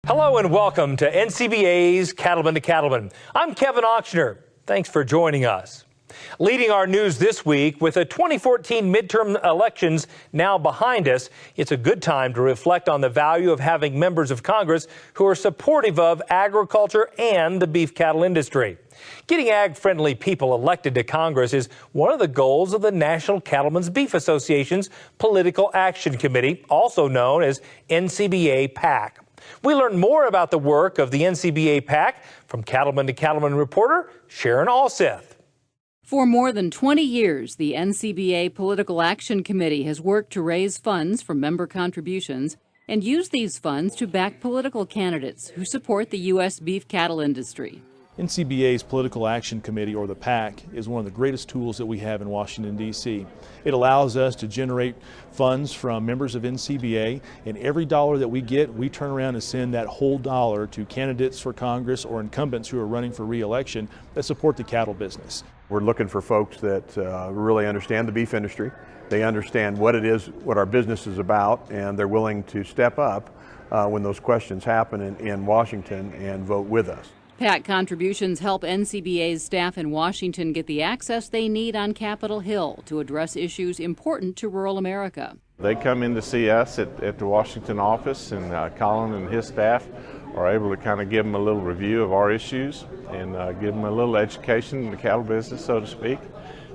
Hello and welcome to NCBA's Cattleman to Cattleman. I'm Kevin Auctioner. Thanks for joining us. Leading our news this week, with the 2014 midterm elections now behind us, it's a good time to reflect on the value of having members of Congress who are supportive of agriculture and the beef cattle industry. Getting ag-friendly people elected to Congress is one of the goals of the National Cattlemen's Beef Association's Political Action Committee, also known as NCBA PAC. We learn more about the work of the NCBA PAC from Cattleman to Cattleman reporter Sharon Alseth. For more than 20 years, the NCBA Political Action Committee has worked to raise funds from member contributions and use these funds to back political candidates who support the U.S. beef cattle industry. NCBA's Political Action Committee, or the PAC, is one of the greatest tools that we have in Washington, D.C. It allows us to generate funds from members of NCBA, and every dollar that we get, we turn around and send that whole dollar to candidates for Congress or incumbents who are running for re-election that support the cattle business. We're looking for folks that really understand the beef industry. They understand what it is, what our business is about, and they're willing to step up when those questions happen in Washington and vote with us. PAC contributions help NCBA's staff in Washington get the access they need on Capitol Hill to address issues important to rural America. They come in to see us at the Washington office, and Colin and his staff are able to kind of give them a little review of our issues and give them a little education in the cattle business, so to speak.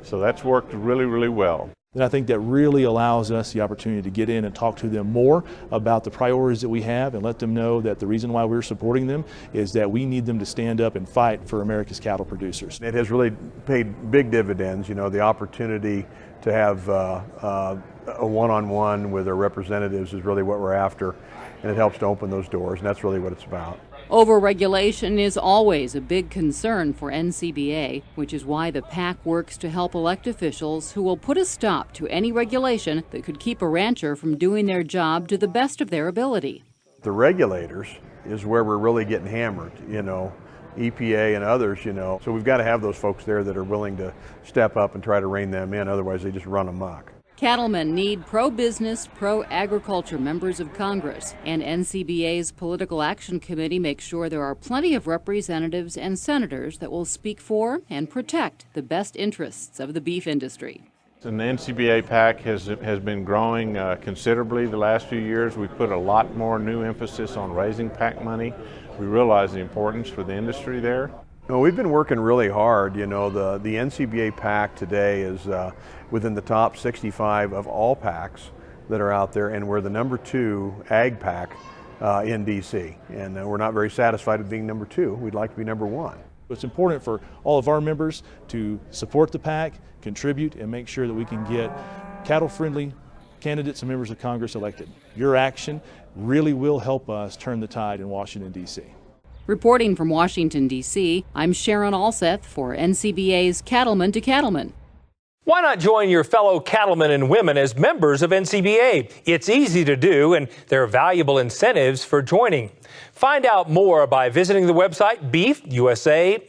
So that's worked really, really well. And I think that really allows us the opportunity to get in and talk to them more about the priorities that we have and let them know that the reason why we're supporting them is that we need them to stand up and fight for America's cattle producers. It has really paid big dividends, you know, the opportunity to have a one-on-one with our representatives is really what we're after, and it helps to open those doors, and that's really what it's about. Overregulation is always a big concern for NCBA, which is why the PAC works to help elect officials who will put a stop to any regulation that could keep a rancher from doing their job to the best of their ability. The regulators is where we're really getting hammered, you know, EPA and others, you know. So we've got to have those folks there that are willing to step up and try to rein them in, otherwise they just run amok. Cattlemen need pro-business, pro-agriculture members of Congress, and NCBA's Political Action Committee makes sure there are plenty of representatives and senators that will speak for and protect the best interests of the beef industry. And the NCBA PAC has been growing considerably the last few years. We've put a lot more new emphasis on raising PAC money. We realize the importance for the industry there. No, we've been working really hard. You know, the NCBA PAC today is within the top 65 of all PACs that are out there, and we're the #2 ag PAC in DC. And we're not very satisfied with being #2. We'd like to be #1. It's important for all of our members to support the PAC, contribute, and make sure that we can get cattle-friendly candidates and members of Congress elected. Your action really will help us turn the tide in Washington, D.C. Reporting from Washington, D.C., I'm Sharon Alseth for NCBA's Cattleman to Cattleman. Why not join your fellow cattlemen and women as members of NCBA? It's easy to do, and there are valuable incentives for joining. Find out more by visiting the website beefusa.org.